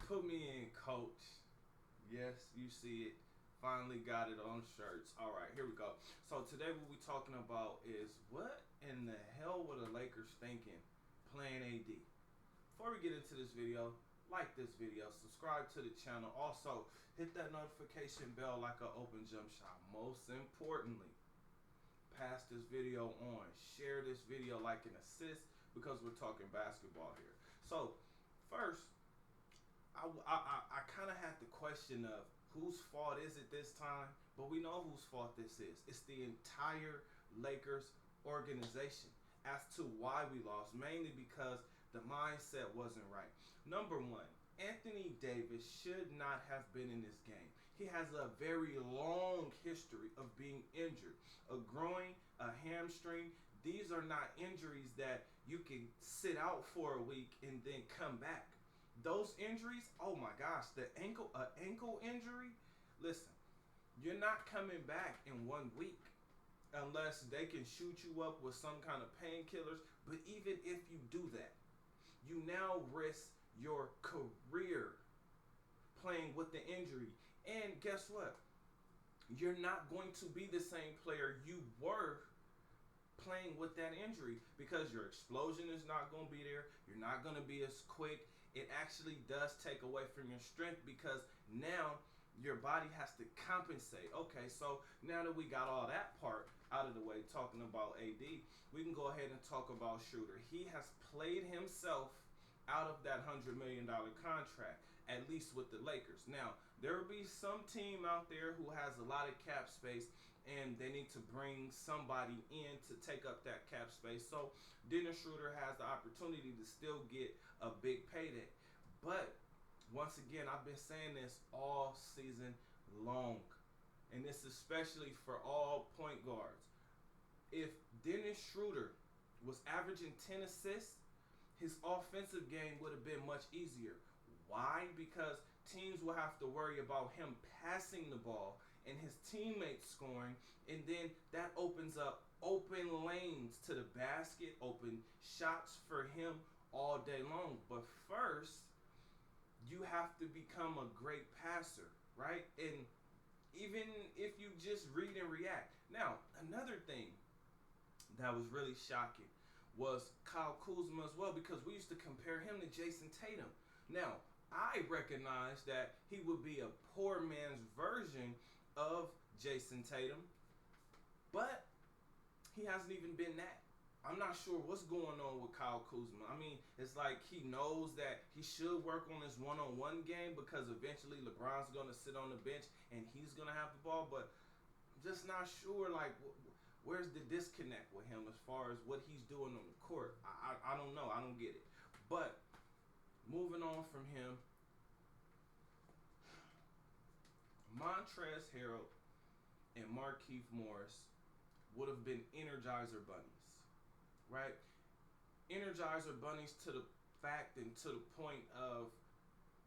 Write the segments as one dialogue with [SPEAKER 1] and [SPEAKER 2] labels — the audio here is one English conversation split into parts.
[SPEAKER 1] Put me in, coach. Yes, you see it. Finally got it on shirts. All right, here we go. So today what we talking about is what in the hell were the Lakers thinking playing AD? Before we get into this video, like this video, subscribe to the channel. Also, hit that notification bell like an open jump shot. Most importantly, pass this video on. Share this video like an assist because we're talking basketball here. So, first, I kind of had the question of whose fault is it this time, but we know whose fault this is. It's the entire Lakers organization as to why we lost, mainly because the mindset wasn't right. Number one, Anthony Davis should not have been in this game. He has a very long history of being injured. A groin, a hamstring, these are not injuries that you can sit out for a week and then come back. Those injuries, oh my gosh, the ankle injury, listen, you're not coming back in 1 week unless they can shoot you up with some kind of painkillers. But even if you do that, you now risk your career playing with the injury. And guess what? You're not going to be the same player you were playing with that injury because your explosion is not going to be there. You're not going to be as quick. It actually does take away from your strength because now your body has to compensate. Okay, so now that we got all that part out of the way, talking about AD, we can go ahead and talk about Schroeder. He has played himself out of that $100 million contract, at least with the Lakers. Now, there will be some team out there who has a lot of cap space and they need to bring somebody in to take up that cap space. So Dennis Schroeder has the opportunity to still get a big payday. But once again, I've been saying this all season long, and this especially for all point guards. If Dennis Schroeder was averaging 10 assists, his offensive game would have been much easier. Why? Because teams will have to worry about him passing the ball and his teammates scoring, and then that opens up open lanes to the basket, open shots for him all day long. But first, you have to become a great passer, right? And even if you just read and react. Now, another thing that was really shocking was Kyle Kuzma as well, because we used to compare him to Jason Tatum. Now, I recognize that he would be a poor man's version of Jason Tatum, but he hasn't even been that. I'm not sure what's going on with Kyle Kuzma. I mean, it's like he knows that he should work on his one-on-one game because eventually LeBron's going to sit on the bench and he's going to have the ball, but I'm just not sure, like, where's the disconnect with him as far as what he's doing on the court? I don't know. I don't get it. But moving on from him, Montrezl Harrell and Markieff Morris would have been Energizer bunnies, right? Energizer bunnies to the fact and to the point of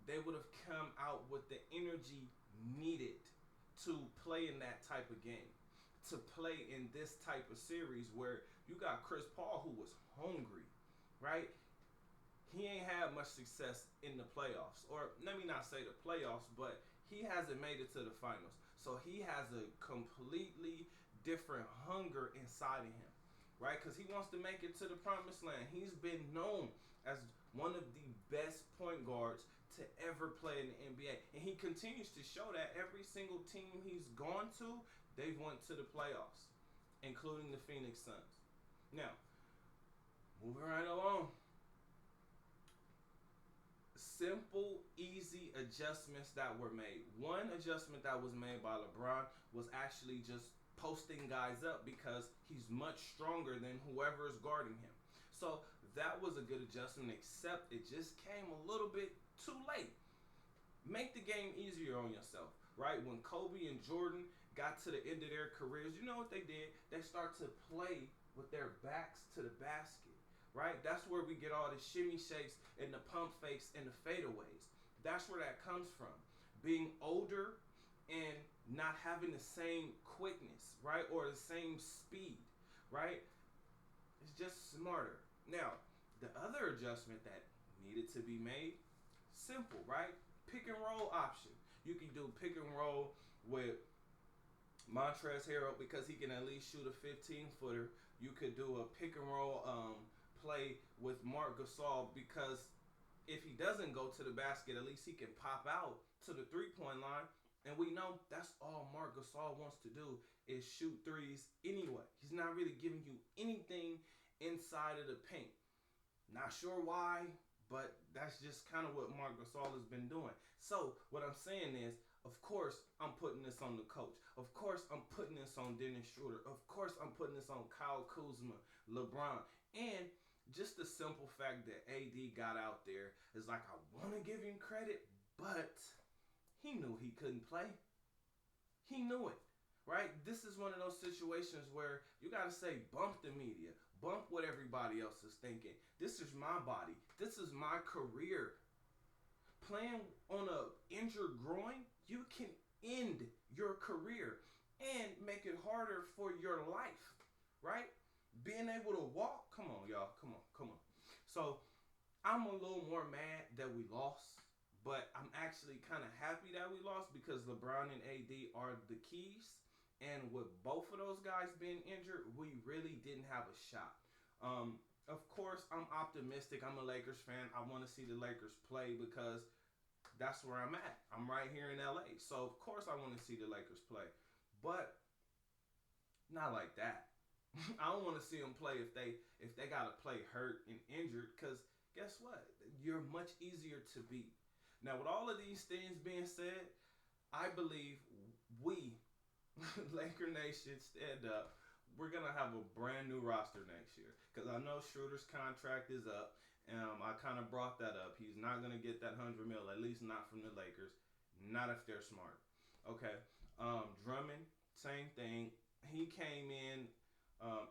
[SPEAKER 1] they would have come out with the energy needed to play in that type of game, to play in this type of series where you got Chris Paul who was hungry, right? He ain't had much success in the playoffs, or let me not say the playoffs, but he hasn't made it to the finals. So he has a completely different hunger inside of him, right? Because he wants to make it to the promised land. He's been known as one of the best point guards to ever play in the NBA. And he continues to show that every single team he's gone to, they've went to the playoffs, including the Phoenix Suns. Now, moving right along. Simple, easy adjustments that were made. One adjustment that was made by LeBron was actually just posting guys up because he's much stronger than whoever is guarding him. So that was a good adjustment, except it just came a little bit too late. Make the game easier on yourself, right? When Kobe and Jordan got to the end of their careers, you know what they did? They start to play with their backs to the basket. Right? That's where we get all the shimmy shakes and the pump fakes and the fadeaways. That's where that comes from. Being older and not having the same quickness, right? Or the same speed, right? It's just smarter. Now, the other adjustment that needed to be made, simple, right? pick and roll option. You can do pick and roll with Montrezl Harrell because he can at least shoot a 15-footer. You could do a pick and roll play with Marc Gasol because if he doesn't go to the basket, at least he can pop out to the three-point line. And we know that's all Marc Gasol wants to do is shoot threes anyway. He's not really giving you anything inside of the paint. Not sure why, but that's just kind of what Marc Gasol has been doing. So what I'm saying is, of course, I'm putting this on the coach. Of course, I'm putting this on Dennis Schroeder. Of course, I'm putting this on Kyle Kuzma, LeBron. And just the simple fact that AD got out there is like, I want to give him credit, but he knew he couldn't play. He knew it, right? This is one of those situations where you got to say, bump the media. Bump what everybody else is thinking. This is my body. This is my career. Playing on a injured groin, you can end your career and make it harder for your life, right? Being able to walk, come on, y'all, come on. So I'm a little more mad that we lost, but I'm actually kind of happy that we lost because LeBron and AD are the keys. And with both of those guys being injured, we really didn't have a shot. Of course, I'm optimistic. I'm a Lakers fan. I want to see the Lakers play because that's where I'm at. I'm right here in LA. So, of course, I want to see the Lakers play. But not like that. I don't want to see them play if they got to play hurt and injured because guess what? You're much easier to beat. Now, with all of these things being said, I believe we, Laker Nation, stand up. We're going to have a brand new roster next year because I know Schroeder's contract is up. I kind of brought that up. He's not going to get that $100 million, at least not from the Lakers. Not if they're smart. Okay. Drummond, same thing. He came in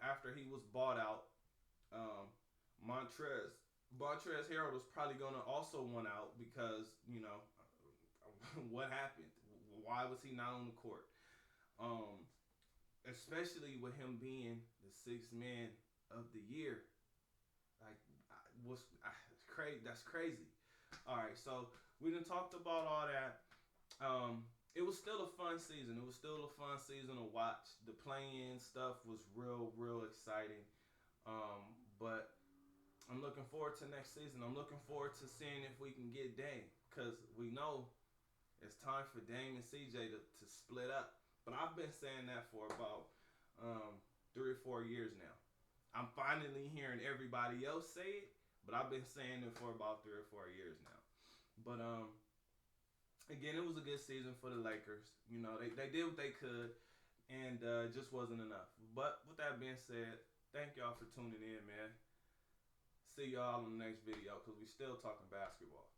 [SPEAKER 1] after he was bought out. Montrezl Harrell was probably going to also want out because, you know, what happened? Why was he not on the court? Especially with him being the sixth man of the year. Like, that's crazy. All right, so we done talked about all that. It was still a fun season. It was still a fun season to watch. The play-in stuff was real exciting. But I'm looking forward to next season. I'm looking forward to seeing if we can get Dame because we know it's time for Dame and CJ to split up. But I've been saying that for about 3 or 4 years now. I'm finally hearing everybody else say it, but I've been saying it for about 3 or 4 years now. But again, it was a good season for the Lakers. You know, they did what they could, and it just wasn't enough. But with that being said, thank y'all for tuning in, man. See y'all in the next video because we still talking basketball.